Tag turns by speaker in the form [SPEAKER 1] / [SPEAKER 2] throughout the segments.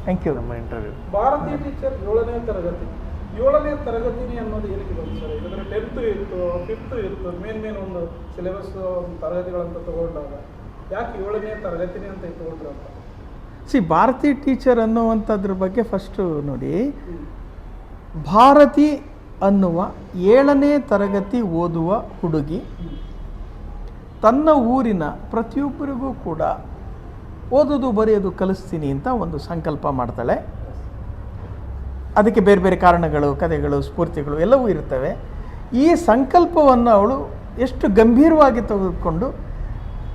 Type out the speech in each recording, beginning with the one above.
[SPEAKER 1] Thank you.
[SPEAKER 2] ನಮ್ಮ interview.
[SPEAKER 3] ಭಾರತೀಯ teacher 7ನೇ ತರಗತಿ 7ನೇ ತರಗತಿನಿ ಅನ್ನೋದು ಏನಕ್ಕೆ ಬಂತು ಸರ್? ಯಾಕಂದರೆ 10th ಇತ್ತು, 5th ಇತ್ತು, ಮೇನ್ ಒಂದು ಸಿಲೆಬಸ್ ತರಗತಿಗಳಂತ ತಗೊಂಡಾಗ ಯಾಕೆ 7ನೇ ತರಗತಿನಿ ಅಂತ ಇಟ್ಕೊಂಡ್ರು ಅಂತ?
[SPEAKER 1] ಭಾರತಿ ಟೀಚರ್ ಅನ್ನುವಂಥದ್ರ ಬಗ್ಗೆ ಫಸ್ಟು ನೋಡಿ. ಭಾರತಿ ಅನ್ನುವ 7ನೇ ತರಗತಿ ಓದುವ ಹುಡುಗಿ ತನ್ನ ಊರಿನ ಪ್ರತಿಯೊಬ್ಬರಿಗೂ ಕೂಡ ಓದೋದು ಬರೆಯೋದು ಕಲಿಸ್ತೀನಿ ಅಂತ ಒಂದು ಸಂಕಲ್ಪ ಮಾಡ್ತಾಳೆ. ಅದಕ್ಕೆ ಬೇರೆ ಬೇರೆ ಕಾರಣಗಳು, ಕಥೆಗಳು, ಸ್ಫೂರ್ತಿಗಳು ಎಲ್ಲವೂ ಇರ್ತವೆ. ಈ ಸಂಕಲ್ಪವನ್ನು ಅವಳು ಎಷ್ಟು ಗಂಭೀರವಾಗಿ ತೆಗೆದುಕೊಂಡು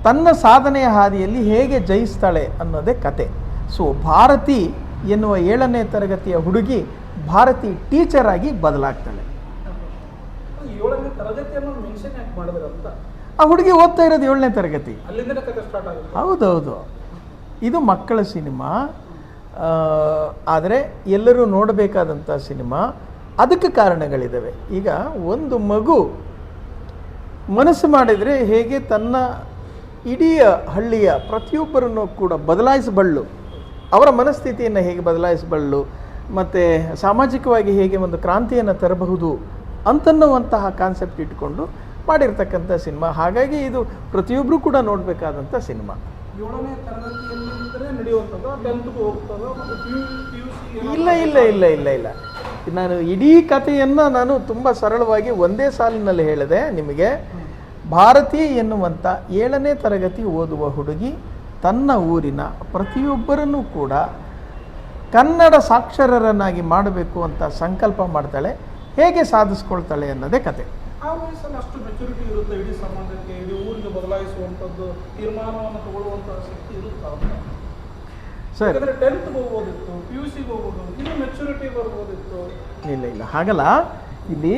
[SPEAKER 1] ತನ್ನ ಸಾಧನೆಯ ಹಾದಿಯಲ್ಲಿ ಹೇಗೆ ಜಯಿಸ್ತಾಳೆ ಅನ್ನೋದೇ ಕತೆ. ಸೊ ಭಾರತಿ ಎನ್ನುವ 7ನೇ ತರಗತಿಯ ಹುಡುಗಿ ಭಾರತಿ ಟೀಚರ್ ಆಗಿ ಬದಲಾಗ್ತಾಳೆ.
[SPEAKER 3] 7ನೇ ತರಗತಿ ಅನ್ನೋದು ಮೆನ್ಷನ್ ಯಾಕೆ ಮಾಡಿದ್ರು ಅಂತ?
[SPEAKER 1] ಆ ಹುಡುಗಿ ಓದ್ತಾ ಇರೋದು 7ನೇ ತರಗತಿ.
[SPEAKER 3] ಅಲ್ಲಿಂದನೇ ಕತೆ ಸ್ಟಾರ್ಟ್ ಆಗುತ್ತೆ.
[SPEAKER 1] ಹೌದೌದು, ಇದು ಮಕ್ಕಳ ಸಿನಿಮಾ. ಆದರೆ ಎಲ್ಲರೂ ನೋಡಬೇಕಾದಂಥ ಸಿನಿಮಾ. ಅದಕ್ಕೆ ಕಾರಣಗಳಿದ್ದಾವೆ. ಈಗ ಒಂದು ಮಗು ಮನಸ್ಸು ಮಾಡಿದರೆ ಹೇಗೆ ತನ್ನ ಇಡೀ ಹಳ್ಳಿಯ ಪ್ರತಿಯೊಬ್ಬರನ್ನು ಕೂಡ ಬದಲಾಯಿಸಬಲ್ಲು, ಅವರ ಮನಸ್ಥಿತಿಯನ್ನು ಹೇಗೆ ಬದಲಾಯಿಸಬಲ್ಲು, ಮತ್ತು ಸಾಮಾಜಿಕವಾಗಿ ಹೇಗೆ ಒಂದು ಕ್ರಾಂತಿಯನ್ನು ತರಬಹುದು ಅಂತನ್ನುವಂತಹ ಕಾನ್ಸೆಪ್ಟ್ ಇಟ್ಕೊಂಡು ಮಾಡಿರ್ತಕ್ಕಂಥ ಸಿನಿಮಾ. ಹಾಗಾಗಿ ಇದು ಪ್ರತಿಯೊಬ್ಬರು ಕೂಡ ನೋಡಬೇಕಾದಂಥ ಸಿನಿಮಾ.
[SPEAKER 3] 7ನೇ ತರಗತಿಯಲ್ಲಿ ನಡೆಯುವಂಥದ್ದು 10th ಹೋಗ್ತದೋ ಮತ್ತು
[SPEAKER 1] ಇಲ್ಲ ಇಲ್ಲ ಇಲ್ಲ ಇಲ್ಲ ಇಲ್ಲ ನಾನು ಇಡೀ ಕಥೆಯನ್ನು ನಾನು ತುಂಬ ಸರಳವಾಗಿ ಒಂದೇ ಸಾಲಿನಲ್ಲಿ ಹೇಳಿದೆ ನಿಮಗೆ. ಭಾರತಿ ಎನ್ನುವಂಥ 7ನೇ ತರಗತಿ ಓದುವ ಹುಡುಗಿ ತನ್ನ ಊರಿನ ಪ್ರತಿಯೊಬ್ಬರನ್ನು ಕೂಡ ಕನ್ನಡ ಸಾಕ್ಷರರನ್ನಾಗಿ ಮಾಡಬೇಕು ಅಂತ ಸಂಕಲ್ಪ ಮಾಡ್ತಾಳೆ. ಹೇಗೆ ಸಾಧಿಸ್ಕೊಳ್ತಾಳೆ ಅನ್ನೋದೇ ಕತೆ.
[SPEAKER 3] ಆ ವಯಸ್ಸಲ್ಲಿ ಅಷ್ಟು ಮೆಚುರಿಟಿ ಇರುತ್ತೆ, ಇಡೀ ಸಮಾಜಕ್ಕೆ, ಇಡೀ ಊರಿಗೆ ಬದಲಾಯಿಸುವಂಥದ್ದು, ತೀರ್ಮಾನವನ್ನು ತಗೊಳ್ಳುವಂಥ ಶಕ್ತಿ ಇರುತ್ತಾ ಅಂತ?
[SPEAKER 1] ಸರ್,
[SPEAKER 3] ಯಾಕಂದರೆ 10th ಹೋಗ್ಬೋದಿತ್ತು, PUC ಹೋಗ್ಬೋದು, ಇನ್ನೂ ಮೆಚುರಿಟಿ ಬರ್ಬೋದಿತ್ತು.
[SPEAKER 1] ಇಲ್ಲ ಇಲ್ಲ ಹಾಗಲ್ಲ. ಇಲ್ಲಿ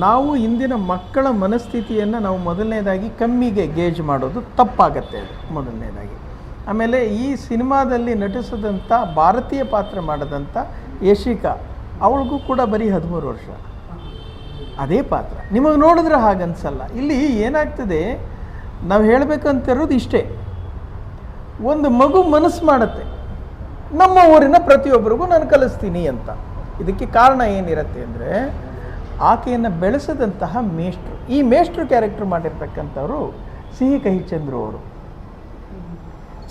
[SPEAKER 1] ನಾವು ಇಂದಿನ ಮಕ್ಕಳ ಮನಸ್ಥಿತಿಯನ್ನು ನಾವು ಮೊದಲನೇದಾಗಿ ಕಮ್ಮಿಗೆ ಗೇಜ್ ಮಾಡೋದು ತಪ್ಪಾಗತ್ತೆ. ಅದು ಮೊದಲನೇದಾಗಿ. ಆಮೇಲೆ ಈ ಸಿನಿಮಾದಲ್ಲಿ ನಟಿಸಿದಂಥ ಭಾರತೀಯ ಪಾತ್ರ ಮಾಡಿದಂಥ ಯಶಿಕಾ, ಅವಳಿಗೂ ಕೂಡ ಬರೀ 13 ವರ್ಷ. ಅದೇ ಪಾತ್ರ ನಿಮಗೆ ನೋಡಿದ್ರೆ ಹಾಗನ್ಸಲ್ಲ. ಇಲ್ಲಿ ಏನಾಗ್ತದೆ, ನಾವು ಹೇಳಬೇಕಂತಿರೋದು ಇಷ್ಟೇ. ಒಂದು ಮಗು ಮನಸ್ಸು ಮಾಡುತ್ತೆ, ನಮ್ಮ ಊರಿನ ಪ್ರತಿಯೊಬ್ಬರಿಗೂ ನಾನು ಕಲಿಸ್ತೀನಿ ಅಂತ. ಇದಕ್ಕೆ ಕಾರಣ ಏನಿರುತ್ತೆ ಅಂದರೆ, ಆಕೆಯನ್ನು ಬೆಳೆಸಿದಂತಹ ಮೇಷ್ಟ್ರು. ಈ ಮೇಷ್ಟ್ರು ಕ್ಯಾರೆಕ್ಟರ್ ಮಾಡಿರ್ತಕ್ಕಂಥವರು ಸಿಹಿ ಕಹಿ ಚಂದ್ರು ಅವರು.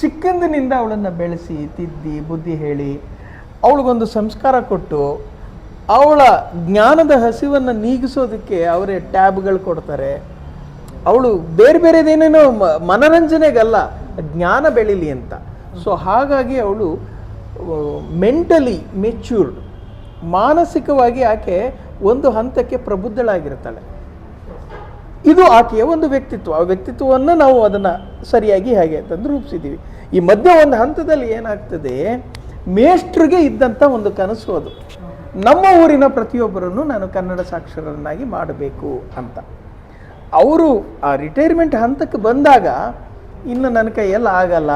[SPEAKER 1] ಚಿಕ್ಕಂದಿನಿಂದ ಅವಳನ್ನು ಬೆಳೆಸಿ, ತಿದ್ದಿ, ಬುದ್ಧಿ ಹೇಳಿ, ಅವಳಿಗೊಂದು ಸಂಸ್ಕಾರ ಕೊಟ್ಟು, ಅವಳ ಜ್ಞಾನದ ಹಸಿವನ್ನು ನೀಗಿಸೋದಕ್ಕೆ ಅವರೇ ಟ್ಯಾಬ್ಗಳು ಕೊಡ್ತಾರೆ. ಅವಳು ಬೇರೆ ಬೇರೆದೇನೇನೋ ಮನರಂಜನೆಗಲ್ಲ, ಜ್ಞಾನ ಬೆಳೀಲಿ ಅಂತ. ಸೊ ಹಾಗಾಗಿ ಅವಳು ಮೆಂಟಲಿ ಮೆಚ್ಯೂರ್ಡ್, ಮಾನಸಿಕವಾಗಿ ಆಕೆ ಒಂದು ಹಂತಕ್ಕೆ ಪ್ರಬುದ್ಧಳಾಗಿರ್ತಾಳೆ. ಇದು ಆಕೆಯ ಒಂದು ವ್ಯಕ್ತಿತ್ವ. ಆ ವ್ಯಕ್ತಿತ್ವವನ್ನು ನಾವು ಅದನ್ನು ಸರಿಯಾಗಿ ಹಾಗೆ ಅಂತಂದು ರೂಪಿಸಿದ್ದೀವಿ. ಈ ಮಧ್ಯ ಒಂದು ಹಂತದಲ್ಲಿ ಏನಾಗ್ತದೆ, ಮೇಷ್ಟ್ರಿಗೆ ಇದ್ದಂಥ ಒಂದು ಕನಸು ಅದು, ನಮ್ಮ ಊರಿನ ಪ್ರತಿಯೊಬ್ಬರನ್ನು ನಾನು ಕನ್ನಡ ಸಾಕ್ಷರರನ್ನಾಗಿ ಮಾಡಬೇಕು ಅಂತ. ಅವರು ಆ ರಿಟೈರ್ಮೆಂಟ್ ಹಂತಕ್ಕೆ ಬಂದಾಗ ಇನ್ನು ನನ್ನ ಕೈಯಲ್ಲಿ ಆಗಲ್ಲ,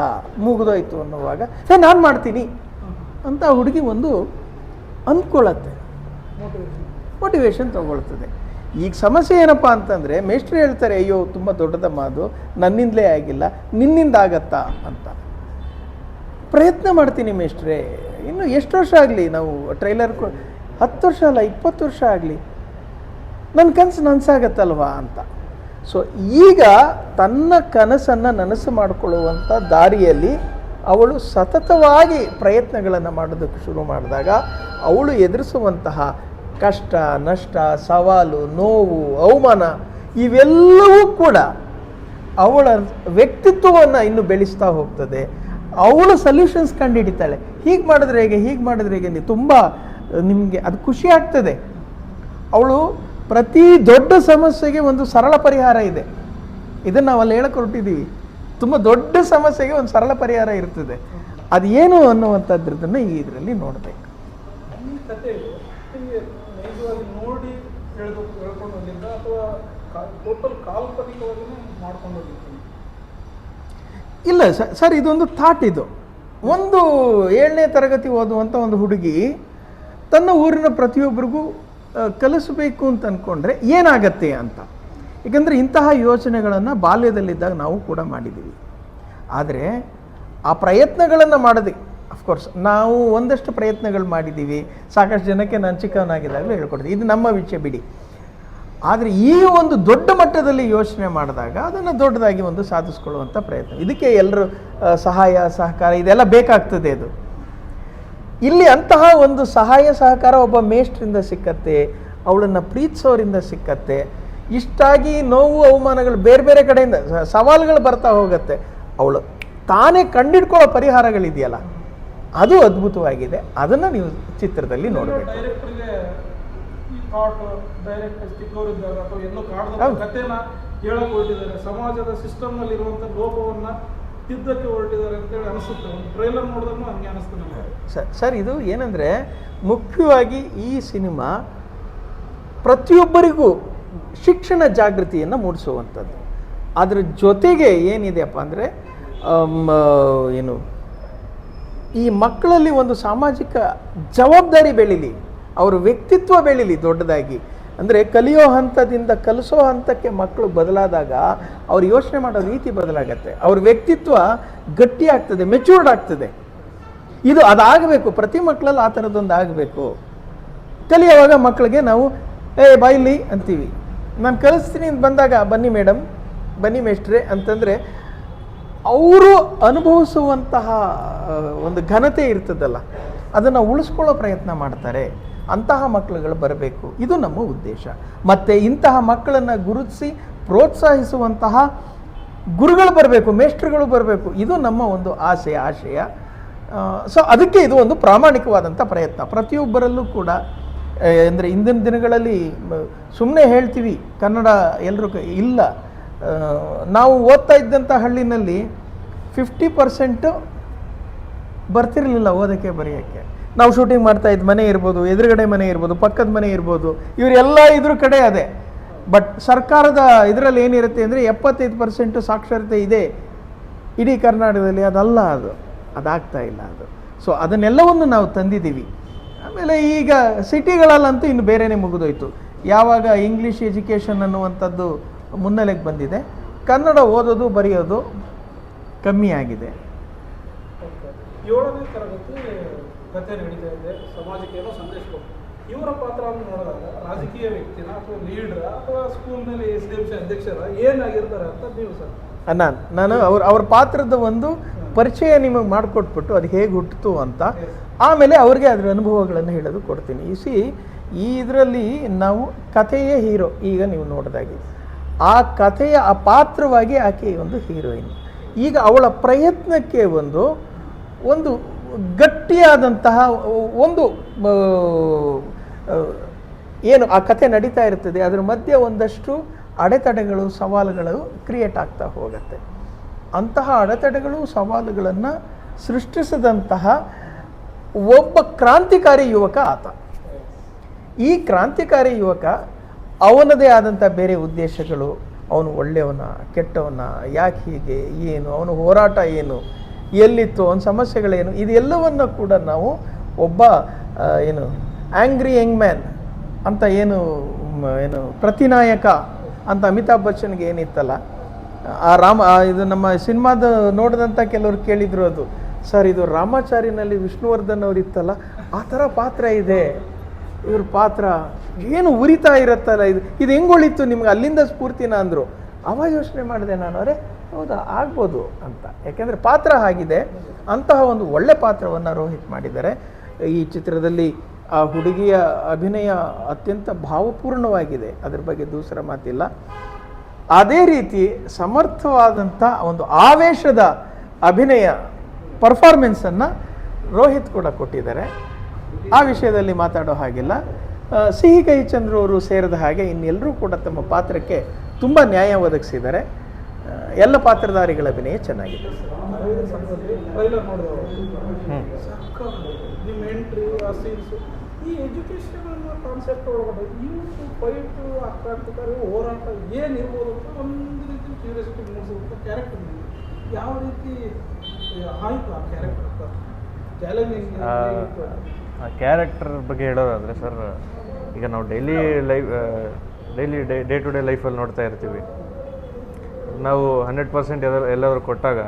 [SPEAKER 1] ಮುಗಿದೋಯ್ತು ಅನ್ನುವಾಗ ನಾನು ಮಾಡ್ತೀನಿ ಅಂತ ಆ ಹುಡುಗಿ ಒಂದು ಅಂದ್ಕೊಳ್ಳತ್ತೆ, ಮೋಟಿವೇಶನ್ ತಗೊಳ್ತದೆ. ಈಗ ಸಮಸ್ಯೆ ಏನಪ್ಪ ಅಂತಂದರೆ, ಮೇಷ್ಟ್ರು ಹೇಳ್ತಾರೆ, ಅಯ್ಯೋ ತುಂಬ ದೊಡ್ಡದಮ್ಮ ಅದು, ನನ್ನಿಂದಲೇ ಆಗಿಲ್ಲ, ನಿನ್ನಿಂದ ಆಗತ್ತಾ ಅಂತ. ಪ್ರಯತ್ನ ಮಾಡ್ತೀನಿ ಮೇಷ್ಟ್ರೇ, ಇನ್ನು ಎಷ್ಟು ವರ್ಷ ಆಗಲಿ, ನಾವು ಟ್ರೈಲರ್ 10 ವರ್ಷ ಅಲ್ಲ 20 ವರ್ಷ ಆಗಲಿ, ನನ್ನ ಕನಸು ನನಸಾಗತ್ತಲ್ವಾ ಅಂತ. ಸೊ ಈಗ ತನ್ನ ಕನಸನ್ನು ನನಸು ಮಾಡಿಕೊಳ್ಳುವಂಥ ದಾರಿಯಲ್ಲಿ ಅವಳು ಸತತವಾಗಿ ಪ್ರಯತ್ನಗಳನ್ನು ಮಾಡೋದಕ್ಕೆ ಶುರು ಮಾಡಿದಾಗ ಅವಳು ಎದುರಿಸುವಂತಹ ಕಷ್ಟ, ನಷ್ಟ, ಸವಾಲು, ನೋವು, ಅವಮಾನ ಇವೆಲ್ಲವೂ ಕೂಡ ಅವಳ ವ್ಯಕ್ತಿತ್ವವನ್ನು ಇನ್ನು ಬೆಳೆಸ್ತಾ ಹೋಗ್ತದೆ. ಅವಳು ಸೊಲ್ಯೂಷನ್ಸ್ ಕಂಡುಹಿಡಿತಾಳೆ. ಹೀಗೆ ಮಾಡಿದ್ರೆ ಹೇಗೆ, ಹೀಗೆ ಮಾಡಿದ್ರೆ ಹೇಗೆ, ನೀವು ತುಂಬ ನಿಮಗೆ ಅದು ಖುಷಿ ಆಗ್ತದೆ. ಅವಳು ಪ್ರತಿ ದೊಡ್ಡ ಸಮಸ್ಯೆಗೆ ಒಂದು ಸರಳ ಪರಿಹಾರ ಇದೆ. ಇದನ್ನು ನಾವು ಅಲ್ಲಿ ಹೇಳಕ್ಕೆ ಹೊರಟಿದ್ದೀವಿ. ತುಂಬ ದೊಡ್ಡ ಸಮಸ್ಯೆಗೆ ಒಂದು ಸರಳ ಪರಿಹಾರ ಇರ್ತದೆ. ಅದು ಏನು ಅನ್ನುವಂಥದ್ದನ್ನು ಈ ಇದರಲ್ಲಿ ನೋಡಬೇಕು.
[SPEAKER 3] ಈ ಕತೆ ನೈಜವಾಗಿ ನೋಡಿ ಹೇಳ್ಕೊಂಡು ಬಂದಿದ್ದ ಅಥವಾ ಟೋಟಲ್ ಕಾಲ್ಪನಿಕವಾಗಿ ಮಾಡ್ಕೊಂಡು ಹೋಗಿದ್ದೀನಿ?
[SPEAKER 1] ಇಲ್ಲ ಸರ್, ಇದೊಂದು ಥಾಟ್. ಇದು ಒಂದು 7ನೇ ತರಗತಿ ಓದುವಂಥ ಒಂದು ಹುಡುಗಿ ತನ್ನ ಊರಿನ ಪ್ರತಿಯೊಬ್ಬರಿಗೂ ಕಲಿಸಬೇಕು ಅಂತ ಅಂದ್ಕೊಂಡ್ರೆ ಏನಾಗತ್ತೆ ಅಂತ. ಏಕೆಂದರೆ ಇಂತಹ ಯೋಚನೆಗಳನ್ನು ಬಾಲ್ಯದಲ್ಲಿದ್ದಾಗ ನಾವು ಕೂಡ ಮಾಡಿದ್ದೀವಿ. ಆದರೆ ಆ ಪ್ರಯತ್ನಗಳನ್ನು ಮಾಡದೆ ಅಫ್ಕೋರ್ಸ್ ನಾವು ಒಂದಷ್ಟು ಪ್ರಯತ್ನಗಳು ಮಾಡಿದ್ದೀವಿ, ಸಾಕಷ್ಟು ಜನಕ್ಕೆ ನಾನು ಚಿಕ್ಕವನಾಗಿದ್ದಾಗಲೂ ಹೇಳ್ಕೊಡ್ತೀವಿ, ಇದು ನಮ್ಮ ವಿಷಯ ಬಿಡಿ. ಆದರೆ ಈ ಒಂದು ದೊಡ್ಡ ಮಟ್ಟದಲ್ಲಿ ಯೋಚನೆ ಮಾಡಿದಾಗ ಅದನ್ನು ದೊಡ್ಡದಾಗಿ ಒಂದು ಸಾಧಿಸ್ಕೊಳ್ಳುವಂಥ ಪ್ರಯತ್ನ, ಇದಕ್ಕೆ ಎಲ್ಲರೂ ಸಹಾಯ ಸಹಕಾರ ಇದೆಲ್ಲ ಬೇಕಾಗ್ತದೆ. ಅದು ಇಲ್ಲಿ ಅಂತಹ ಒಂದು ಸಹಾಯ ಸಹಕಾರ ಒಬ್ಬ ಮೇಷ್ಟ್ರಿಂದ ಸಿಕ್ಕತ್ತೆ, ಅವಳನ್ನು ಪ್ರೀತಿಸೋರಿಂದ ಸಿಕ್ಕತ್ತೆ. ಇಷ್ಟಾಗಿ ನೋವು ಅವಮಾನಗಳು ಬೇರೆ ಬೇರೆ ಕಡೆಯಿಂದ ಸವಾಲುಗಳು ಬರ್ತಾ ಹೋಗುತ್ತೆ, ಅವಳು ತಾನೇ ಕಂಡಿಡ್ಕೊಳ್ಳೋ ಪರಿಹಾರಗಳಿದೆಯಲ್ಲ ಅದು ಅದ್ಭುತವಾಗಿದೆ. ಅದನ್ನು ನೀವು ಚಿತ್ರದಲ್ಲಿ ನೋಡಬೇಕು.
[SPEAKER 3] ಡೈರೆಕ್ಟರ್ಗೆ ಈ ಥಾಟ್ ಡೈರೆಕ್ಟ್ ಚಿಕ್ಕವರಿದ್ದಾಗ ಅಥವಾ ಎಲ್ಲೋ ಕಾಡದ ಕಥೆನ ಹೇಳಕ್ ಹೊರಟಿದ್ದಾರೆ, ಸಮಾಜದ ಸಿಸ್ಟಮ್ನಲ್ಲಿ ಇರುವಂಥ ಲೋಪವನ್ನು ತಿದ್ದಕ್ಕೆ ಹೊರಟಿದ್ದಾರೆ ಅಂತೇಳಿ ಅನಿಸುತ್ತೆ. ಒಂದು ಟ್ರೈಲರ್ ನೋಡಿದ್ರು ಹಂಗೆ ಅನಿಸ್ತು ನಮಗೆ.
[SPEAKER 1] ಸರ್ ಇದು ಏನಂದರೆ ಮುಖ್ಯವಾಗಿ ಈ ಸಿನಿಮಾ ಪ್ರತಿಯೊಬ್ಬರಿಗೂ ಶಿಕ್ಷಣ ಜಾಗೃತಿಯನ್ನು ಮೂಡಿಸುವಂಥದ್ದು. ಅದರ ಜೊತೆಗೆ ಏನಿದೆಯಪ್ಪ ಅಂದರೆ ಏನು ಈ ಮಕ್ಕಳಲ್ಲಿ ಒಂದು ಸಾಮಾಜಿಕ ಜವಾಬ್ದಾರಿ ಬೆಳೀಲಿ, ಅವರ ವ್ಯಕ್ತಿತ್ವ ಬೆಳೀಲಿ ದೊಡ್ಡದಾಗಿ. ಅಂದರೆ ಕಲಿಯೋ ಹಂತದಿಂದ ಕಲಿಸೋ ಹಂತಕ್ಕೆ ಮಕ್ಕಳು ಬದಲಾದಾಗ ಅವ್ರು ಯೋಚನೆ ಮಾಡೋ ರೀತಿ ಬದಲಾಗತ್ತೆ, ಅವ್ರ ವ್ಯಕ್ತಿತ್ವ ಗಟ್ಟಿ ಆಗ್ತದೆ, ಮೆಚೂರ್ಡ್ ಆಗ್ತದೆ. ಇದು ಅದಾಗಬೇಕು, ಪ್ರತಿ ಮಕ್ಕಳಲ್ಲಿ ಆ ಥರದ್ದೊಂದು ಆಗಬೇಕು. ಕಲಿಯುವಾಗ ಮಕ್ಕಳಿಗೆ ನಾವು ಬಾಯಿಲಿ ಅಂತೀವಿ, ನಾನು ಕಲಿಸ್ತೀನಿ ಅಂತ ಬಂದಾಗ ಬನ್ನಿ ಮೇಡಮ್, ಬನ್ನಿ ಮೇಷ್ಟ್ರೆ ಅಂತಂದರೆ ಅವರು ಅನುಭವಿಸುವಂತಹ ಒಂದು ಘನತೆ ಇರ್ತದಲ್ಲ, ಅದನ್ನು ಉಳಿಸ್ಕೊಳ್ಳೋ ಪ್ರಯತ್ನ ಮಾಡ್ತಾರೆ. ಅಂತಹ ಮಕ್ಕಳುಗಳು ಬರಬೇಕು, ಇದು ನಮ್ಮ ಉದ್ದೇಶ. ಮತ್ತು ಇಂತಹ ಮಕ್ಕಳನ್ನು ಗುರುತಿಸಿ ಪ್ರೋತ್ಸಾಹಿಸುವಂತಹ ಗುರುಗಳು ಬರಬೇಕು, ಮೇಷ್ಟ್ರುಗಳು ಬರಬೇಕು, ಇದು ನಮ್ಮ ಒಂದು ಆಶಯ. ಸೊ ಅದಕ್ಕೆ ಇದು ಒಂದು ಪ್ರಾಮಾಣಿಕವಾದಂಥ ಪ್ರಯತ್ನ ಪ್ರತಿಯೊಬ್ಬರಲ್ಲೂ ಕೂಡ. ಅಂದರೆ ಇಂದಿನ ದಿನಗಳಲ್ಲಿ ಸುಮ್ಮನೆ ಹೇಳ್ತೀವಿ ಕನ್ನಡ ಎಲ್ಲರೂ ಇಲ್ಲ. ನಾವು ಓದ್ತಾ ಇದ್ದಂಥ ಹಳ್ಳಿನಲ್ಲಿ 50% ಬರ್ತಿರಲಿಲ್ಲ ಓದೋಕ್ಕೆ ಬರೆಯೋಕ್ಕೆ. ನಾವು ಶೂಟಿಂಗ್ ಮಾಡ್ತಾ ಇದ್ದ ಮನೆ ಇರ್ಬೋದು, ಎದುರುಗಡೆ ಮನೆ ಇರ್ಬೋದು, ಪಕ್ಕದ ಮನೆ ಇರ್ಬೋದು, ಇವರೆಲ್ಲ ಇದ್ರ ಕಡೆ ಅದೇ. ಬಟ್ ಸರ್ಕಾರದ ಇದರಲ್ಲಿ ಏನಿರುತ್ತೆ ಅಂದರೆ 75% ಸಾಕ್ಷರತೆ ಇದೆ ಇಡೀ ಕರ್ನಾಟಕದಲ್ಲಿ. ಅದಲ್ಲ, ಅದಾಗ್ತಾ ಇಲ್ಲ ಅದು. ಸೊ ಅದನ್ನೆಲ್ಲವನ್ನು ನಾವು ತಂದಿದ್ದೀವಿ. ಆಮೇಲೆ ಈಗ ಸಿಟಿಗಳಲ್ಲಂತೂ ಇನ್ನು ಬೇರೆಯೇ ಮುಗಿದೋಯ್ತು. ಯಾವಾಗ ಇಂಗ್ಲೀಷ್ ಎಜುಕೇಷನ್ ಅನ್ನುವಂಥದ್ದು ಮುನ್ನೆಲೆಗೆ ಬಂದಿದೆ, ಕನ್ನಡ ಓದೋದು ಬರೆಯೋದು ಕಮ್ಮಿ ಆಗಿದೆ.
[SPEAKER 3] 7ನೇ ತರಗತಿ ಕಥೆ ನಡೀತಾ ಇದೆ, ಸಮಾಜಕ್ಕೆ ಏನೋ ಸಂದೇಶ ಕೊಟ್ಟು ಇವರ ಪಾತ್ರ ಅಂತ ನೋಡಿದಾಗ ರಾಜಕೀಯ ವ್ಯಕ್ತಿನ ಅಥವಾ ಲೀಡರ್ ಅಥವಾ ಸ್ಕೂಲ್ನಲ್ಲಿ SDMC ಅಧ್ಯಕ್ಷರ ಏನಾಗಿರ್ತಾರೆ ಅಂತ ನೀವು ಸರ್?
[SPEAKER 1] ನಾನು ಅವ್ರ ಪಾತ್ರದ ಒಂದು ಪರಿಚಯ ನಿಮಗೆ ಮಾಡಿಕೊಟ್ಬಿಟ್ಟು ಅದು ಹೇಗೆ ಹುಟ್ಟಿತು ಅಂತ ಆಮೇಲೆ ಅವ್ರಿಗೆ ಅದರ ಅನುಭವಗಳನ್ನು ಹೇಳೋದು ಕೊಡ್ತೀನಿ. ಈ ಇದರಲ್ಲಿ ನಾವು ಕಥೆಯೇ ಹೀರೋ. ಈಗ ನೀವು ನೋಡಿದಾಗೆ ಆ ಕಥೆಯ ಆ ಪಾತ್ರವಾಗಿ ಆಕೆ ಒಂದು ಹೀರೋಯಿನ್. ಈಗ ಅವಳ ಪ್ರಯತ್ನಕ್ಕೆ ಒಂದು ಗಟ್ಟಿಯಾದಂತಹ ಒಂದು ಏನು ಆ ಕಥೆ ನಡೀತಾ ಇರ್ತದೆ, ಅದರ ಮಧ್ಯೆ ಒಂದಷ್ಟು ಅಡೆತಡೆಗಳು ಸವಾಲುಗಳು ಕ್ರಿಯೇಟ್ ಆಗ್ತಾ ಹೋಗುತ್ತೆ. ಅಂತಹ ಅಡೆತಡೆಗಳು ಸವಾಲುಗಳನ್ನು ಸೃಷ್ಟಿಸಿದಂತಹ ಒಬ್ಬ ಕ್ರಾಂತಿಕಾರಿ ಯುವಕ ಆತ. ಈ ಕ್ರಾಂತಿಕಾರಿ ಯುವಕ ಅವನದೇ ಆದಂಥ ಬೇರೆ ಉದ್ದೇಶಗಳು, ಅವನು ಒಳ್ಳೆಯವನ ಕೆಟ್ಟವನ, ಯಾಕೆ ಹೀಗೆ, ಏನು ಅವನ ಹೋರಾಟ, ಏನು ಎಲ್ಲಿತ್ತು, ಅವನ ಸಮಸ್ಯೆಗಳೇನು, ಇದೆಲ್ಲವನ್ನು ಕೂಡ ನಾವು ಒಬ್ಬ ಏನು ಆ್ಯಂಗ್ರಿ ಯಂಗ್ ಮ್ಯಾನ್ ಅಂತ ಏನು ಪ್ರತಿನಾಯಕ ಅಂತ ಅಮಿತಾಬ್ ಬಚ್ಚನ್ಗೆ ಏನಿತ್ತಲ್ಲ, ಇದು ನಮ್ಮ ಸಿನಿಮಾದ ನೋಡಿದಂಥ ಕೆಲವರು ಕೇಳಿದ್ರು, ಅದು ಸರ್ ಇದು ರಾಮಾಚಾರಿನಲ್ಲಿ ವಿಷ್ಣುವರ್ಧನ್ ಅವರು ಇತ್ತಲ್ಲ ಆ ಥರ ಪಾತ್ರ ಇದೆ, ಇವ್ರ ಪಾತ್ರ ಏನು ಉರಿತಾ ಇರುತ್ತಲ್ಲ, ಇದು ಹೆಂಗೊಳಿತ್ತು ನಿಮ್ಗೆ, ಅಲ್ಲಿಂದ ಸ್ಫೂರ್ತಿನ ಅಂದರು. ಅವಾಗ ಯೋಚನೆ ಮಾಡಿದೆ ನಾನು, ಹೌದಾ ಆಗ್ಬೋದು ಅಂತ. ಯಾಕೆಂದರೆ ಪಾತ್ರ ಆಗಿದೆ. ಅಂತಹ ಒಂದು ಒಳ್ಳೆ ಪಾತ್ರವನ್ನು ರೋಹಿತ್ ಮಾಡಿದ್ದಾರೆ ಈ ಚಿತ್ರದಲ್ಲಿ. ಆ ಹುಡುಗಿಯ ಅಭಿನಯ ಅತ್ಯಂತ ಭಾವಪೂರ್ಣವಾಗಿದೆ, ಅದ್ರ ಬಗ್ಗೆ ದೂಸರ ಮಾತಿಲ್ಲ. ಅದೇ ರೀತಿ ಸಮರ್ಥವಾದಂಥ ಒಂದು ಆವೇಶದ ಅಭಿನಯ ಪರ್ಫಾರ್ಮೆನ್ಸನ್ನು ರೋಹಿತ್ ಕೂಡ ಕೊಟ್ಟಿದ್ದಾರೆ. ಆ ವಿಷಯದಲ್ಲಿ ಮಾತಾಡೋ ಹಾಗಿಲ್ಲ. ಸಿಹಿ ಕಹಿ ಚಂದ್ರು ಅವರು ಸೇರಿದ ಹಾಗೆ ಇನ್ನೆಲ್ಲರೂ ಕೂಡ ತಮ್ಮ ಪಾತ್ರಕ್ಕೆ ತುಂಬ ನ್ಯಾಯ ಒದಗಿಸಿದ್ದಾರೆ. ಎಲ್ಲ ಪಾತ್ರಧಾರಿಗಳ ಅಭಿನಯ ಚೆನ್ನಾಗಿದೆ.
[SPEAKER 3] ಈ ಎಜುಕೇಷನ್ ಕಾನ್ಸೆಪ್ಟ್ ಒಳಗಡೆ ಯೂತ್ ಫೈಟ್ ಕ್ರಾಂತಿಕಾರಿ ಹೋರಾಟ ಏನಿರ್ಬೋದು ಅಂತ ಒಂದು ರೀತಿ ಕ್ಯೂರಿಯಾಸಿಟಿ ಮೂಡಿಸುವಂಥ ಕ್ಯಾರೆಕ್ಟರ್ ಯಾವ ರೀತಿ ಆಯಿತು ಆ ಕ್ಯಾರೆಕ್ಟರ್ ಚಾಲೆಂಜಿಂಗ್?
[SPEAKER 2] ಆ ಕ್ಯಾರೆಕ್ಟರ್ ಬಗ್ಗೆ ಹೇಳೋದಾದರೆ ಸರ್, ಈಗ ನಾವು ಡೈಲಿ ಡೇ ಟು ಡೇ ಲೈಫಲ್ಲಿ ನೋಡ್ತಾ ಇರ್ತೀವಿ. ನಾವು 100% ಎಲ್ಲಾದರೂ ಕೊಟ್ಟಾಗ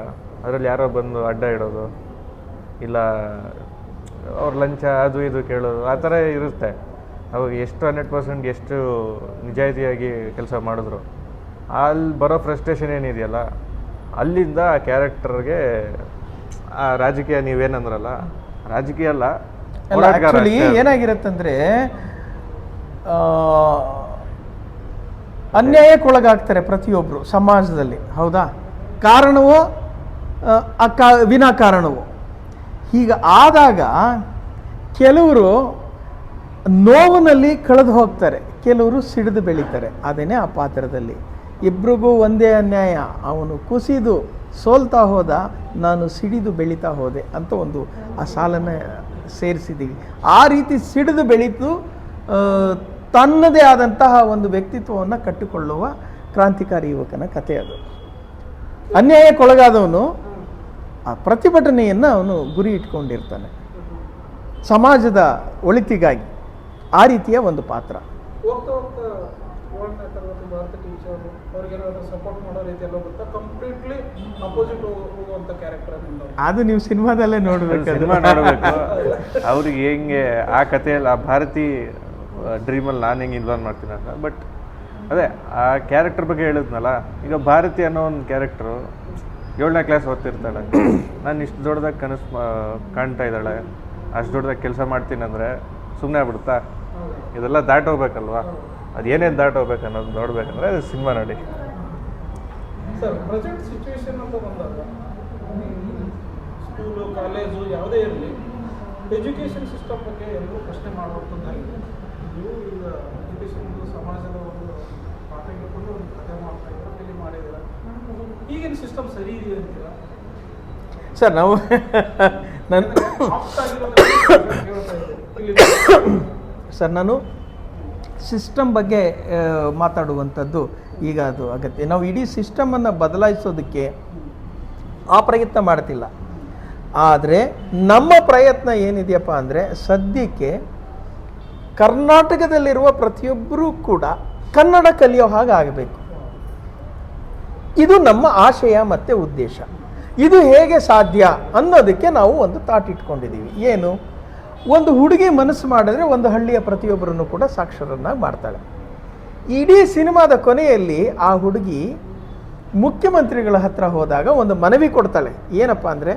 [SPEAKER 2] ಅದರಲ್ಲಿ ಯಾರೋ ಬಂದು ಅಡ್ಡ ಇಡೋದು, ಇಲ್ಲ ಅವ್ರ ಲಂಚ ಅದು ಇದು ಕೇಳೋದು ಆ ಥರ ಇರುತ್ತೆ. ಅವಾಗ ಎಷ್ಟು 100% ಎಷ್ಟು ನಿಜಾಯಿತಿಯಾಗಿ ಕೆಲಸ ಮಾಡಿದ್ರು ಅಲ್ಲಿ ಬರೋ ಫ್ರಸ್ಟ್ರೇಷನ್ ಏನಿದೆಯಲ್ಲ, ಅಲ್ಲಿಂದ ಆ ಕ್ಯಾರೆಕ್ಟರ್ಗೆ ಆ ರಾಜಕೀಯ ನೀವೇನಂದ್ರಲ್ಲ, ರಾಜಕೀಯ ಅಲ್ಲ,
[SPEAKER 1] ಆ್ಯಕ್ಚುಲಿ ಏನಾಗಿರುತ್ತಂದರೆ ಅನ್ಯಾಯಕ್ಕೊಳಗಾಗ್ತಾರೆ ಪ್ರತಿಯೊಬ್ಬರು ಸಮಾಜದಲ್ಲಿ, ಹೌದಾ? ಕಾರಣವೋ ವಿನಾಕಾರಣವೋ. ಹೀಗೆ ಆದಾಗ ಕೆಲವರು ನೋವಿನಲ್ಲಿ ಕಳೆದು ಹೋಗ್ತಾರೆ, ಕೆಲವರು ಸಿಡಿದು ಬೆಳೀತಾರೆ. ಅದೇನೇ ಆ ಪಾತ್ರದಲ್ಲಿ ಇಬ್ರಿಗೂ ಒಂದೇ ಅನ್ಯಾಯ. ಅವನು ಕುಸಿದು ಸೋಲ್ತಾ ಹೋದ, ನಾನು ಸಿಡಿದು ಬೆಳೀತಾ ಹೋದೆ ಅಂತ ಒಂದು ಆ ಸಾಲನ್ನು ಸೇರಿಸಿದ್ದೀವಿ. ಆ ರೀತಿ ಸಿಡಿದು ಬೆಳೀತು ತನ್ನದೇ ಆದಂತಹ ಒಂದು ವ್ಯಕ್ತಿತ್ವವನ್ನು ಕಟ್ಟಿಕೊಳ್ಳುವ ಕ್ರಾಂತಿಕಾರಿ ಯುವಕನ ಕಥೆ ಅದು. ಅನ್ಯಾಯಕ್ಕೊಳಗಾದವನು ಆ ಪ್ರತಿಭಟನೆಯನ್ನು ಅವನು ಗುರಿ ಇಟ್ಕೊಂಡಿರ್ತಾನೆ ಸಮಾಜದ ಒಳಿತಿಗಾಗಿ. ಆ ರೀತಿಯ ಒಂದು ಪಾತ್ರ.
[SPEAKER 3] ಹೋಗ್ತಾ ಹೋಗ್ತಾ 7ನೇ ತರಗತಿ ಭಾರತ ಟೀಚರ್ ಅವ್ರಿಗೇನಾದ್ರು ಸಪೋರ್ಟ್ ಮಾಡೋ ರೀತಿಯಲ್ಲಿ ಹೋಗುತ್ತಾ ಕಂಪ್ಲೀಟ್ಲಿ ಅಪೋಸಿಟ್ ಹೋಗುವಂಥ ಕ್ಯಾರೆಕ್ಟರ್
[SPEAKER 1] ಅದು ನೀವು ಸಿನಿಮಾದಲ್ಲೇ ನೋಡಬೇಕು.
[SPEAKER 2] ಸಿನಿಮಾ ನೋಡಬೇಕು ಅವ್ರಿಗೆ ಹೆಂಗೆ ಆ ಕಥೆಯಲ್ಲಿ ಆ ಭಾರತಿ ಡ್ರೀಮಲ್ಲಿ ನಾನು ಹೆಂಗೆ ಇನ್ವಾಲ್ವ್ ಮಾಡ್ತೀನಿ ಅಂತ. ಬಟ್ ಅದೇ ಆ ಕ್ಯಾರೆಕ್ಟರ್ ಬಗ್ಗೆ ಹೇಳಿದ್ನಲ್ಲ, ಈಗ ಭಾರತಿ ಅನ್ನೋ ಒಂದು ಕ್ಯಾರೆಕ್ಟ್ರು 7ನೇ ಕ್ಲಾಸ್ ಓದ್ತಿರ್ತಾಳೆ. ನಾನು ಇಷ್ಟು ದೊಡ್ಡದಾಗಿ ಕನಸು ಕಾಣ್ತಾ ಇದ್ದಾಳೆ, ಅಷ್ಟು ದೊಡ್ಡದಾಗಿ ಕೆಲಸ ಮಾಡ್ತೀನಿ ಅಂದರೆ ಸುಮ್ಮನೆ ಆಗ್ಬಿಡುತ್ತಾ? ಇದೆಲ್ಲ ದಾಟೋಗ್ಬೇಕಲ್ವಾ? ಅದು ಏನೇನು ದಾಟೋಗ್ಬೇಕು ಅನ್ನೋದು ನೋಡ್ಬೇಕಂದ್ರೆ ಅದು ಸಿನಿಮಾ ನೋಡಿ.
[SPEAKER 3] ಸರ್, ಪ್ರೆಸೆಂಟ್ ಸಿಚುವೇಶನ್ ಅಂತ ಬಂದಾಗ ಸ್ಕೂಲು ಕಾಲೇಜು ಯಾವುದೇ ಇರಲಿ, ಎಜುಕೇಷನ್ ಸಿಸ್ಟಮ್ ಬಗ್ಗೆ ಎಲ್ಲರೂ ಪ್ರಶ್ನೆ ಮಾಡುವಂಥದ್ದಾಗಿದೆ. ನೀವು ಈಗ ಎಜುಕೇಷನ್ ಸಮಾಜದ ಒಂದು ಪಾಠ ಇಟ್ಕೊಂಡು ಒಂದು ಕಥೆ ಮಾಡ್ತಾ ಇದ್ದೀರಾ, ಫಿಲಿಮ್ ಮಾಡಿದ್ದೀರಾ. ಈಗಿನ ಸಿಸ್ಟಮ್ ಸರಿ ಇದೆ ಅಂತೀರಾ
[SPEAKER 1] ಸರ್? ನಾವು ಸರ್, ನಾನು ಸಿಸ್ಟಮ್ ಬಗ್ಗೆ ಮಾತಾಡುವಂಥದ್ದು ಈಗ ಅದು ಅಗತ್ಯ. ನಾವು ಇಡೀ ಸಿಸ್ಟಮನ್ನು ಬದಲಾಯಿಸೋದಕ್ಕೆ ಆ ಪ್ರಯತ್ನ ಮಾಡ್ತಿಲ್ಲ. ಆದರೆ ನಮ್ಮ ಪ್ರಯತ್ನ ಏನಿದೆಯಪ್ಪ ಅಂದರೆ, ಸದ್ಯಕ್ಕೆ ಕರ್ನಾಟಕದಲ್ಲಿರುವ ಪ್ರತಿಯೊಬ್ಬರೂ ಕೂಡ ಕನ್ನಡ ಕಲಿಯೋ ಹಾಗೆ ಆಗಬೇಕು. ಇದು ನಮ್ಮ ಆಶಯ ಮತ್ತು ಉದ್ದೇಶ. ಇದು ಹೇಗೆ ಸಾಧ್ಯ ಅನ್ನೋದಕ್ಕೆ ನಾವು ಒಂದು ತಾಟ್ ಇಟ್ಕೊಂಡಿದ್ದೀವಿ. ಏನು? ಒಂದು ಹುಡುಗಿ ಮನಸ್ಸು ಮಾಡಿದ್ರೆ ಒಂದು ಹಳ್ಳಿಯ ಪ್ರತಿಯೊಬ್ಬರನ್ನು ಕೂಡ ಸಾಕ್ಷರನ್ನಾಗಿ ಮಾಡ್ತಾಳೆ. ಇಡೀ ಸಿನಿಮಾದ ಕೊನೆಯಲ್ಲಿ ಆ ಹುಡುಗಿ ಮುಖ್ಯಮಂತ್ರಿಗಳ ಹತ್ರ ಹೋದಾಗ ಒಂದು ಮನವಿ ಕೊಡ್ತಾಳೆ. ಏನಪ್ಪ ಅಂದರೆ,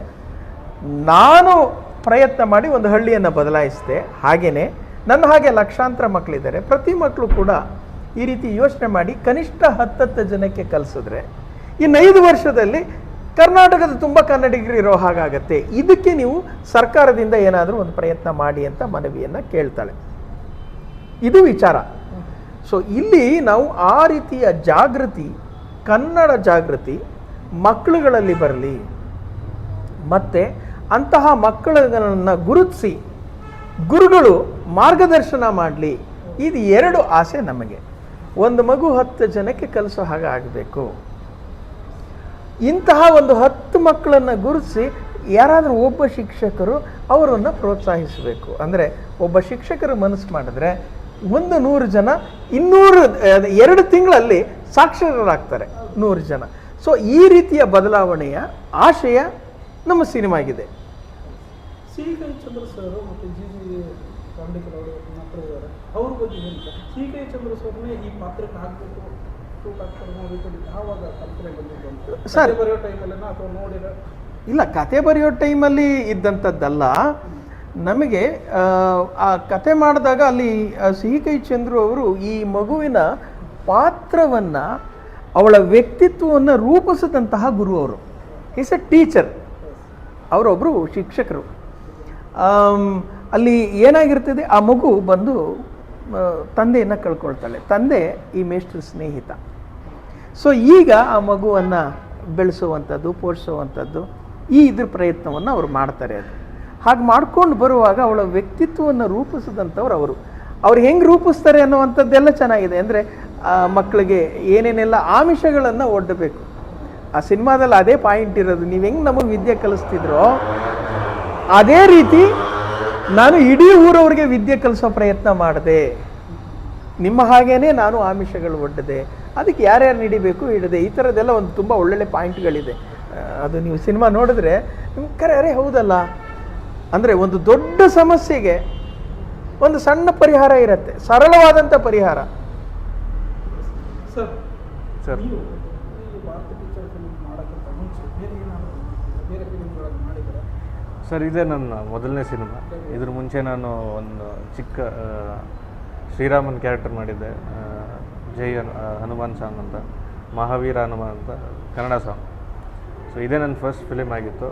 [SPEAKER 1] ನಾನು ಪ್ರಯತ್ನ ಮಾಡಿ ಒಂದು ಹಳ್ಳಿಯನ್ನು ಬದಲಾಯಿಸಿದೆ, ಹಾಗೆಯೇ ನನ್ನ ಹಾಗೆ ಲಕ್ಷಾಂತರ ಮಕ್ಕಳಿದ್ದಾರೆ, ಪ್ರತಿ ಮಕ್ಕಳು ಕೂಡ ಈ ರೀತಿ ಯೋಚನೆ ಮಾಡಿ ಕನಿಷ್ಠ 10 ಜನಕ್ಕೆ ಕಲಿಸಿದ್ರೆ ಇನ್ನು 5 ವರ್ಷದಲ್ಲಿ ಕರ್ನಾಟಕದ ತುಂಬ ಕನ್ನಡಿಗರು ಇರೋ ಹಾಗಾಗತ್ತೆ. ಇದಕ್ಕೆ ನೀವು ಸರ್ಕಾರದಿಂದ ಏನಾದರೂ ಒಂದು ಪ್ರಯತ್ನ ಮಾಡಿ ಅಂತ ಮನವಿಯನ್ನು ಕೇಳ್ತಾಳೆ. ಇದು ವಿಚಾರ. ಸೊ ಇಲ್ಲಿ ನಾವು ಆ ರೀತಿಯ ಜಾಗೃತಿ, ಕನ್ನಡ ಜಾಗೃತಿ ಮಕ್ಕಳುಗಳಲ್ಲಿ ಬರಲಿ, ಮತ್ತು ಅಂತಹ ಮಕ್ಕಳನ್ನು ಗುರುತಿಸಿ ಗುರುಗಳು ಮಾರ್ಗದರ್ಶನ ಮಾಡಲಿ. ಇದು 2 ಆಸೆ ನಮಗೆ. ಒಂದು ಮಗು 10 ಜನಕ್ಕೆ ಕಲಿಸೋ ಹಾಗೆ ಆಗಬೇಕು. ಇಂತಹ ಒಂದು 10 ಮಕ್ಕಳನ್ನು ಗುರುತಿಸಿ ಯಾರಾದರೂ ಒಬ್ಬ ಶಿಕ್ಷಕರು ಅವರನ್ನು ಪ್ರೋತ್ಸಾಹಿಸಬೇಕು. ಅಂದರೆ ಒಬ್ಬ ಶಿಕ್ಷಕರು ಮನಸ್ಸು ಮಾಡಿದ್ರೆ 100 ಜನ 2 ತಿಂಗಳಲ್ಲಿ ಸಾಕ್ಷರರಾಗ್ತಾರೆ 100 ಜನ. ಸೊ ಈ ರೀತಿಯ ಬದಲಾವಣೆಯ ಆಶಯ ನಮ್ಮ ಸಿನಿಮಾಗಿದೆ.
[SPEAKER 3] ಸಿ.ಕೈ. ಚಂದ್ರ ಸರ್ ಮತ್ತು ಜಿ ಪಾಂಡಿಕರ್ ಅವರು ಮಕ್ಕಳು ಇದ್ದಾರೆ, ಅವ್ರ ಬಗ್ಗೆ ಹೇಳಿಲ್ಲ. ಸಿ.ಕೈ. ಚಂದ್ರ ಸರ್ನೇ ಈ ಪಾತ್ರಕ್ಕೆ ಹಾಕಬೇಕು, ಶೂಟ್ ಆಗ್ತಾರೆ ನೋಡಿ, ಯಾವಾಗ ಕಲ್ಪನೆ ಬಂದಿದ್ದು ಸರ್? ಬರೆಯೋ ಟೈಮಲ್ಲೇನ ಅಥವಾ ನೋಡಿರ?
[SPEAKER 1] ಇಲ್ಲ, ಕತೆ ಬರೆಯೋ ಟೈಮಲ್ಲಿ ಇದ್ದಂಥದ್ದಲ್ಲ. ನಮಗೆ ಆ ಕತೆ ಮಾಡಿದಾಗ ಅಲ್ಲಿ ಸಿ.ಕೈ. ಚಂದ್ರು ಅವರು ಈ ಮಗುವಿನ ಪಾತ್ರವನ್ನು, ಅವಳ ವ್ಯಕ್ತಿತ್ವವನ್ನು ರೂಪಿಸಿದಂತಹ ಗುರು ಅವರು. ಈಸ್ ಎ ಟೀಚರ್, ಅವರೊಬ್ಬರು ಶಿಕ್ಷಕರು. ಅಲ್ಲಿ ಏನಾಗಿರ್ತದೆ, ಆ ಮಗು ಬಂದು ತಂದೆಯನ್ನು ಕಳ್ಕೊಳ್ತಾಳೆ. ತಂದೆ ಈ ಮೇಷ್ಟ್ರ ಸ್ನೇಹಿತ. ಸೊ ಈಗ ಆ ಮಗುವನ್ನು ಬೆಳೆಸುವಂಥದ್ದು, ಪೋಷಿಸುವಂಥದ್ದು, ಇದ್ರ ಪ್ರಯತ್ನವನ್ನು ಅವರು ಮಾಡ್ತಾರೆ. ಅದು ಹಾಗೆ ಮಾಡ್ಕೊಂಡು ಬರುವಾಗ ಅವಳ ವ್ಯಕ್ತಿತ್ವವನ್ನು ರೂಪಿಸಿದಂಥವ್ರು ಅವ್ರು ಹೆಂಗೆ ರೂಪಿಸ್ತಾರೆ ಅನ್ನುವಂಥದ್ದೆಲ್ಲ ಚೆನ್ನಾಗಿದೆ. ಅಂದರೆ ಮಕ್ಕಳಿಗೆ ಏನೇನೆಲ್ಲ ಆಮಿಷಗಳನ್ನು ಒಡ್ಡಬೇಕು. ಆ ಸಿನಿಮಾದಲ್ಲಿ ಅದೇ ಪಾಯಿಂಟ್ ಇರೋದು. ನೀವು ಹೆಂಗೆ ನಮಗೆ ವಿದ್ಯೆ ಕಲಿಸ್ತಿದ್ರೋ ಅದೇ ರೀತಿ ನಾನು ಇಡೀ ಊರವ್ರಿಗೆ ವಿದ್ಯೆ ಕಲಿಸೋ ಪ್ರಯತ್ನ ಮಾಡಿದೆ. ನಿಮ್ಮ ಹಾಗೇನೆ ನಾನು ಆಮಿಷಗಳು ಒಡ್ಡದೆ, ಅದಕ್ಕೆ ಯಾರ್ಯಾರು ಹಿಡಿಬೇಕು ಹಿಡಿದೆ, ಈ ಥರದ್ದೆಲ್ಲ ಒಂದು ತುಂಬ ಒಳ್ಳೊಳ್ಳೆ ಪಾಯಿಂಟ್ಗಳಿದೆ. ಅದು ನೀವು ಸಿನಿಮಾ ನೋಡಿದ್ರೆ ನಿಮ್ಗೆ ಅರೆ ಹೌದಲ್ಲ, ಅಂದರೆ ಒಂದು ದೊಡ್ಡ ಸಮಸ್ಯೆಗೆ ಒಂದು ಸಣ್ಣ ಪರಿಹಾರ ಇರುತ್ತೆ, ಸರಳವಾದಂಥ ಪರಿಹಾರ.
[SPEAKER 3] ಸರ್
[SPEAKER 2] ಸರ್
[SPEAKER 3] ನೀವು ಈ ಭಾರತ ಟೀಚರ್ ಫಿಲ್ಮ್ ಮಾಡೋಕ್ಕಿಂತ ಮುಂಚೆ ಬೇರೆ ಏನಾದರೂ ಬೇರೆ ಫಿಲ್ಮ್ಗಳನ್ನು ಮಾಡಿದರೆ?
[SPEAKER 2] ಸರ್ ಇದೇ ನನ್ನ ಮೊದಲನೇ ಸಿನಿಮಾ. ಇದ್ರ ಮುಂಚೆ ನಾನು ಒಂದು ಚಿಕ್ಕ ಶ್ರೀರಾಮನ್ ಕ್ಯಾರೆಕ್ಟರ್ ಮಾಡಿದ್ದೆ, ಜೈ ಹನುಮಾನ್ ಸಾಂಗ್ ಅಂತ, ಮಹಾವೀರ ಹನುಮಾನ್ ಅಂತ ಕನ್ನಡ ಸಾಂಗ್. ಸೊ ಇದೇ ನನ್ನ ಫಸ್ಟ್ ಫಿಲಿಮ್ ಆಗಿತ್ತು.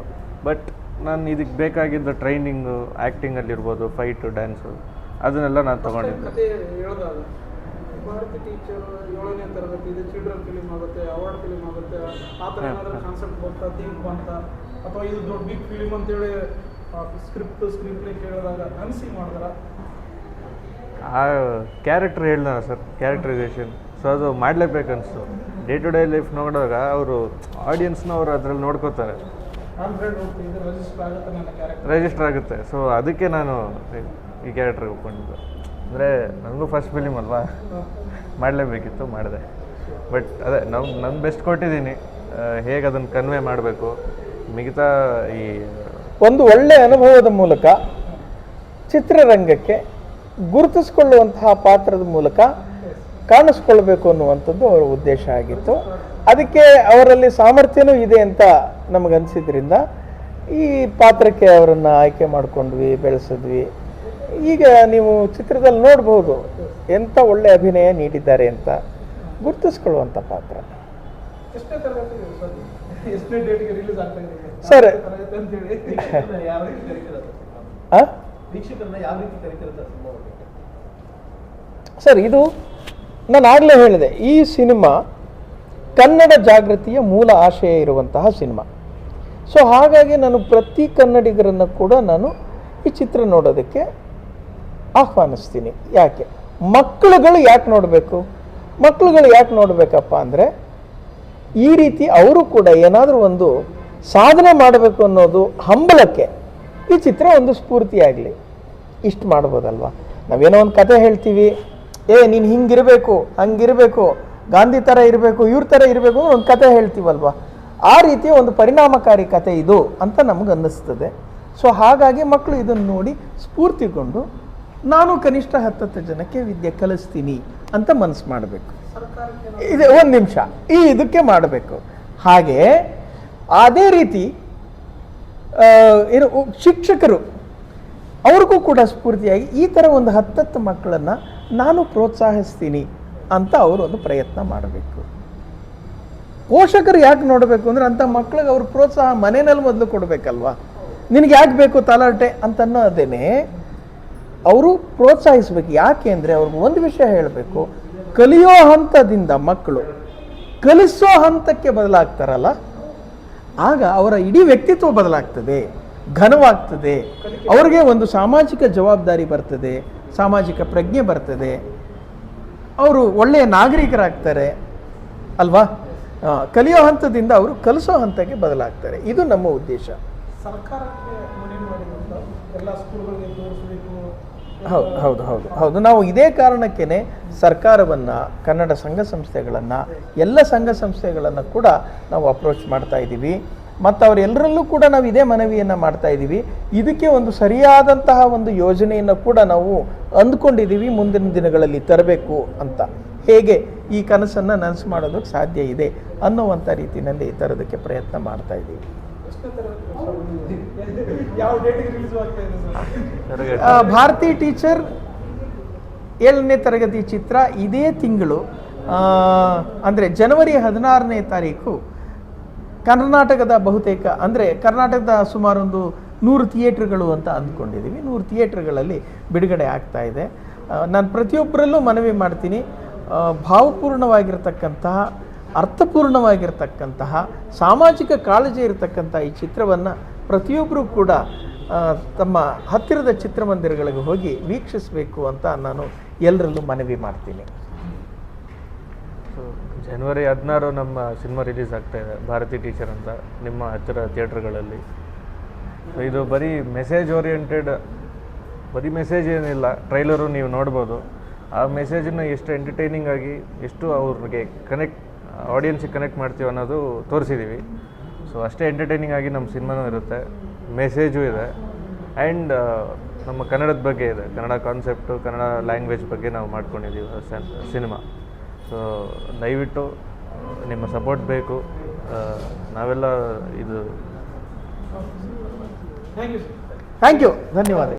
[SPEAKER 2] ಬಟ್ ನಾನು ಇದಕ್ಕೆ ಬೇಕಾಗಿದ್ದ ಟ್ರೈನಿಂಗು, ಆ್ಯಕ್ಟಿಂಗಲ್ಲಿರ್ಬೋದು, ಫೈಟು, ಡ್ಯಾನ್ಸು ಅದನ್ನೆಲ್ಲ ನಾನು ತೊಗೊಂಡಿದ್ದೆ.
[SPEAKER 3] ಕತೆ ಹೇಳಿದಾಗ ಭಾರತಿ ಟೀಚರ್ 7ನೇ ತರಗತಿ ಇದು ಚಿಲ್ಡ್ರನ್ ಫಿಲಿಮ್ ಆಗುತ್ತೆ, ಅವಾರ್ಡ್ ಫಿಲಿಮ್ ಆಗುತ್ತೆ, ಆ ಥರ ಏನಾದರೂ ಕಾನ್ಸೆಪ್ಟ್ ಬರ್ತಾ ಥೀಮ್ ಬಂತ, ಅಥವಾ ಇದು ದೊಡ್ಡ ಬಿಗ್ ಫಿಲಿಮ್ ಅಂತೇಳಿ ಸ್ಕ್ರಿಪ್ಟ್ ಪ್ಲೇ ಕೇಳಿದಾಗ ಅನಿಸಿ ಮಾಡಿದ್ರ?
[SPEAKER 2] ಆ ಕ್ಯಾರೆಕ್ಟರ್ ಹೇಳ್ದ ಸರ್, ಕ್ಯಾರೆಕ್ಟರೈಸೇಷನ್. ಸೊ ಅದು ಮಾಡಲೇಬೇಕನ್ನಿಸ್ತು. ಡೇ ಟು ಡೇ ಲೈಫ್ ನೋಡಿದಾಗ ಅವರು ಆಡಿಯನ್ಸ್ನವ್ರು ಅದರಲ್ಲಿ ನೋಡ್ಕೋತಾರೆ,
[SPEAKER 3] ಇದು ರಿಜಿಸ್ಟರ್ ಆಗುತ್ತೆ ನನ್ನ ಕ್ಯಾರೆಕ್ಟರ್.
[SPEAKER 2] ರಿಜಿಸ್ಟರ್ ಆಗುತ್ತೆ. ಸೊ ಅದಕ್ಕೆ ನಾನು ಈ ಕ್ಯಾರೆಕ್ಟರ್ಗೆ ಒಪ್ಕೊಂಡಿದ್ದೆ. ಅಂದರೆ ನನಗೂ ಫಸ್ಟ್ ಫಿಲಿಮ್ ಅಲ್ವಾ, ಮಾಡಲೇಬೇಕಿತ್ತು, ಮಾಡಿದೆ. ಬಟ್ ಅದೇ ನನ್ನ ಬೆಸ್ಟ್ ಕೊಟ್ಟಿದ್ದೀನಿ. ಹೇಗೆ ಅದನ್ನು ಕನ್ವೆ ಮಾಡಬೇಕು, ಮಿಗತಾ ಈ
[SPEAKER 1] ಒಂದು ಒಳ್ಳೆಯ ಅನುಭವದ ಮೂಲಕ ಚಿತ್ರರಂಗಕ್ಕೆ ಗುರುತಿಸ್ಕೊಳ್ಳುವಂತಹ ಪಾತ್ರದ ಮೂಲಕ ಕಾಣಿಸ್ಕೊಳ್ಬೇಕು ಅನ್ನುವಂಥದ್ದು ಅವರ ಉದ್ದೇಶ ಆಗಿತ್ತು. ಅದಕ್ಕೆ ಅವರಲ್ಲಿ ಸಾಮರ್ಥ್ಯನೂ ಇದೆ ಅಂತ ನಮಗನ್ಸಿದ್ರಿಂದ ಈ ಪಾತ್ರಕ್ಕೆ ಅವರನ್ನು ಆಯ್ಕೆ ಮಾಡಿಕೊಂಡ್ವಿ, ಬೆಳೆಸಿದ್ವಿ. ಈಗ ನೀವು ಚಿತ್ರದಲ್ಲಿ ನೋಡ್ಬೋದು ಎಂಥ ಒಳ್ಳೆ ಅಭಿನಯ ನೀಡಿದ್ದಾರೆ ಅಂತ, ಗುರುತಿಸ್ಕೊಳ್ಳುವಂಥ ಪಾತ್ರ.
[SPEAKER 3] ಎಷ್ಟನೇ ತರಗತಿ ಸರ್? ಎಷ್ಟನೇ ಡೇಟ್ಗೆ ರಿಲೀಸ್ ಆಗ್ತಾ ಇದೆ
[SPEAKER 1] ಸರ್?
[SPEAKER 3] ತರಗತಿ ಅಂತೇಳಿ ಯಾವ ರೀತಿ ಕರಿತಿರೋದು ವೀಕ್ಷಕರನ್ನ, ಯಾವ ರೀತಿ ಕರಿತಿರುತ್ತೆ
[SPEAKER 1] ಸರ್? ಇದು ನಾನು ಆಗಲೇ ಹೇಳಿದೆ, ಈ ಸಿನಿಮಾ ಕನ್ನಡ ಜಾಗೃತಿಯ ಮೂಲ ಆಶಯ ಇರುವಂತಹ ಸಿನಿಮಾ. ಸೊ ಹಾಗಾಗಿ ನಾನು ಪ್ರತಿ ಕನ್ನಡಿಗರನ್ನು ಕೂಡ ನಾನು ಈ ಚಿತ್ರ ನೋಡೋದಕ್ಕೆ ಆಹ್ವಾನಿಸ್ತೀನಿ. ಯಾಕೆ ಮಕ್ಕಳುಗಳು ಯಾಕೆ ನೋಡಬೇಕು? ಮಕ್ಕಳುಗಳು ಯಾಕೆ ನೋಡಬೇಕಪ್ಪ ಅಂದರೆ, ಈ ರೀತಿ ಅವರು ಕೂಡ ಏನಾದರೂ ಒಂದು ಸಾಧನೆ ಮಾಡಬೇಕು ಅನ್ನೋದು ಹಂಬಲಕ್ಕೆ ಈ ಚಿತ್ರ ಒಂದು ಸ್ಫೂರ್ತಿಯಾಗಲಿ. ಇಷ್ಟು ಮಾಡ್ಬೋದಲ್ವ? ನಾವೇನೋ ಒಂದು ಕತೆ ಹೇಳ್ತೀವಿ, ನೀನು ಹಿಂಗಿರಬೇಕು, ಹಂಗಿರಬೇಕು, ಗಾಂಧಿ ಥರ ಇರಬೇಕು, ಇವ್ರ ಥರ ಇರಬೇಕು ಅಂತ ಒಂದು ಕತೆ ಹೇಳ್ತೀವಲ್ವ, ಆ ರೀತಿಯ ಒಂದು ಪರಿಣಾಮಕಾರಿ ಕತೆ ಇದು ಅಂತ ನಮಗೆ ಅನ್ನಿಸ್ತದೆ. ಸೊ ಹಾಗಾಗಿ ಮಕ್ಕಳು ಇದನ್ನು ನೋಡಿ ಸ್ಫೂರ್ತಿಗೊಂಡು ನಾನು ಕನಿಷ್ಠ 10 ಜನಕ್ಕೆ ವಿದ್ಯೆ ಕಲಿಸ್ತೀನಿ ಅಂತ ಮನಸ್ಸು ಮಾಡಬೇಕು. ಇದೆ ಒಂದು ನಿಮಿಷ ಇದಕ್ಕೆ ಮಾಡಬೇಕು. ಹಾಗೆ ಅದೇ ರೀತಿ ಏನು ಶಿಕ್ಷಕರು ಅವ್ರಿಗೂ ಕೂಡ ಸ್ಫೂರ್ತಿಯಾಗಿ ಈ ಥರ ಒಂದು 10 ಮಕ್ಕಳನ್ನು ನಾನು ಪ್ರೋತ್ಸಾಹಿಸ್ತೀನಿ ಅಂತ ಅವರು ಒಂದು ಪ್ರಯತ್ನ ಮಾಡಬೇಕು. ಪೋಷಕರು ಯಾಕೆ ನೋಡಬೇಕು ಅಂದರೆ, ಅಂಥ ಮಕ್ಕಳಿಗೆ ಅವ್ರ ಪ್ರೋತ್ಸಾಹ ಮನೆಯಲ್ಲಿ ಮೊದಲು ಕೊಡಬೇಕಲ್ವಾ. ನಿನಗೆ ಯಾಕೆ ಬೇಕು ತಲಾಟೆ ಅಂತನ್ನೋದೇನೆ ಅವರು ಪ್ರೋತ್ಸಾಹಿಸ್ಬೇಕು. ಯಾಕೆ ಅಂದರೆ ಅವ್ರಿಗೆ ಒಂದು ವಿಷಯ ಹೇಳಬೇಕು, ಕಲಿಯೋ ಹಂತದಿಂದ ಮಕ್ಕಳು ಕಲಿಸೋ ಹಂತಕ್ಕೆ ಬದಲಾಗ್ತಾರಲ್ಲ, ಆಗ ಅವರ ಇಡೀ ವ್ಯಕ್ತಿತ್ವ ಬದಲಾಗ್ತದೆ, ಘನವಾಗ್ತದೆ, ಅವ್ರಿಗೆ ಒಂದು ಸಾಮಾಜಿಕ ಜವಾಬ್ದಾರಿ ಬರ್ತದೆ, ಸಾಮಾಜಿಕ ಪ್ರಜ್ಞೆ ಬರ್ತದೆ, ಅವರು ಒಳ್ಳೆಯ ನಾಗರಿಕರಾಗ್ತಾರೆ ಅಲ್ವಾ. ಕಲಿಯೋ ಹಂತದಿಂದ ಅವರು ಕಲಿಸೋ ಹಂತಕ್ಕೆ ಬದಲಾಗ್ತಾರೆ. ಇದು ನಮ್ಮ ಉದ್ದೇಶ.
[SPEAKER 3] ಸರ್ಕಾರಕ್ಕೆ ಮನವಿ ಮಾಡಿದಂತ ಎಲ್ಲ ಸ್ಕೂಲ್ಗಳಿಗೆ ತೋರಿಸಬೇಕು.
[SPEAKER 1] ಹೌದು ಹೌದು ಹೌದು ಹೌದು ನಾವು ಇದೇ ಕಾರಣಕ್ಕೇ ಸರ್ಕಾರವನ್ನು, ಕನ್ನಡ ಸಂಘ ಸಂಸ್ಥೆಗಳನ್ನು, ಎಲ್ಲ ಸಂಘ ಸಂಸ್ಥೆಗಳನ್ನು ಕೂಡ ನಾವು ಅಪ್ರೋಚ್ ಮಾಡ್ತಾ ಇದ್ದೀವಿ. ಮತ್ತು ಅವರೆಲ್ಲರಲ್ಲೂ ಕೂಡ ನಾವು ಇದೇ ಮನವಿಯನ್ನು ಮಾಡ್ತಾ ಇದ್ದೀವಿ. ಇದಕ್ಕೆ ಒಂದು ಸರಿಯಾದಂತಹ ಒಂದು ಯೋಜನೆಯನ್ನು ಕೂಡ ನಾವು ಅಂದ್ಕೊಂಡಿದ್ದೀವಿ, ಮುಂದಿನ ದಿನಗಳಲ್ಲಿ ತರಬೇಕು ಅಂತ. ಹೇಗೆ ಈ ಕನಸನ್ನು ನನಸು ಮಾಡೋದಕ್ಕೆ ಸಾಧ್ಯ ಇದೆ ಅನ್ನುವಂಥ ರೀತಿಯಲ್ಲಿ ತರೋದಕ್ಕೆ ಪ್ರಯತ್ನ ಮಾಡ್ತಾ ಇದ್ದೀವಿ.
[SPEAKER 3] ಯಾವ ಡೇಟಿಗೆ ರಿಲೀಸ್ ಆಗ್ತಾ ಇದೆ ಸರ್?
[SPEAKER 1] ಭಾರತಿ ಟೀಚರ್ 7ನೇ ತರಗತಿ ಚಿತ್ರ ಇದೇ ತಿಂಗಳು ಅಂದರೆ ಜನವರಿ 16ನೇ ತಾರೀಕು ಕರ್ನಾಟಕದ ಬಹುತೇಕ ಅಂದರೆ ಕರ್ನಾಟಕದ ಸುಮಾರು ಒಂದು 100 ಥಿಯೇಟ್ರ್ಗಳು ಅಂತ ಅಂದ್ಕೊಂಡಿದ್ದೀವಿ. 100 ಥಿಯೇಟ್ರ್ಗಳಲ್ಲಿ ಬಿಡುಗಡೆ ಆಗ್ತಾ ಇದೆ. ನಾನು ಪ್ರತಿಯೊಬ್ಬರಲ್ಲೂ ಮನವಿ ಮಾಡ್ತೀನಿ, ಭಾವಪೂರ್ಣವಾಗಿರ್ತಕ್ಕಂತಹ, ಅರ್ಥಪೂರ್ಣವಾಗಿರ್ತಕ್ಕಂತಹ, ಸಾಮಾಜಿಕ ಕಾಳಜಿ ಇರತಕ್ಕಂಥ ಈ ಚಿತ್ರವನ್ನು ಪ್ರತಿಯೊಬ್ಬರೂ ಕೂಡ ತಮ್ಮ ಹತ್ತಿರದ ಚಿತ್ರಮಂದಿರಗಳಿಗೆ ಹೋಗಿ ವೀಕ್ಷಿಸಬೇಕು ಅಂತ ನಾನು ಎಲ್ಲರಲ್ಲೂ ಮನವಿ ಮಾಡ್ತೀನಿ.
[SPEAKER 2] ಜನವರಿ 16 ನಮ್ಮ ಸಿನಿಮಾ ರಿಲೀಸ್ ಆಗ್ತಾ ಇದೆ, ಭಾರತಿ ಟೀಚರ್ ಅಂತ, ನಿಮ್ಮ ಹತ್ತಿರ ಥಿಯೇಟ್ರ್ಗಳಲ್ಲಿ. ಸೊ ಇದು ಬರೀ ಮೆಸೇಜ್ ಓರಿಯೆಂಟೆಡ್, ಬರೀ ಮೆಸೇಜ್ ಏನಿಲ್ಲ, ಟ್ರೈಲರು ನೀವು ನೋಡ್ಬೋದು. ಆ ಮೆಸೇಜನ್ನು ಎಷ್ಟು ಎಂಟರ್ಟೈನಿಂಗ್ ಆಗಿ, ಎಷ್ಟು ಅವ್ರಿಗೆ ಆಡಿಯನ್ಸಿಗೆ ಕನೆಕ್ಟ್ ಮಾಡ್ತೀವಿ ಅನ್ನೋದು ತೋರಿಸಿದ್ದೀವಿ. ಸೊ ಅಷ್ಟೇ ಎಂಟರ್ಟೈನಿಂಗ್ ಆಗಿ ನಮ್ಮ ಸಿನಿಮಾನೂ ಇರುತ್ತೆ, ಮೆಸೇಜು ಇದೆ. ಆ್ಯಂಡ್ ನಮ್ಮ ಕನ್ನಡದ ಬಗ್ಗೆ ಇದೆ, ಕನ್ನಡ ಕಾನ್ಸೆಪ್ಟು, ಕನ್ನಡ ಲ್ಯಾಂಗ್ವೇಜ್ ಬಗ್ಗೆ ನಾವು ಮಾಡ್ಕೊಂಡಿದ್ದೀವಿ ಸಿನಿಮಾ. ಸೊ ದಯವಿಟ್ಟು ನಿಮ್ಮ ಸಪೋರ್ಟ್ ಬೇಕು. ನಾವೆಲ್ಲ ಇದು
[SPEAKER 3] thank you sir.
[SPEAKER 1] Thank you, ಧನ್ಯವಾದ.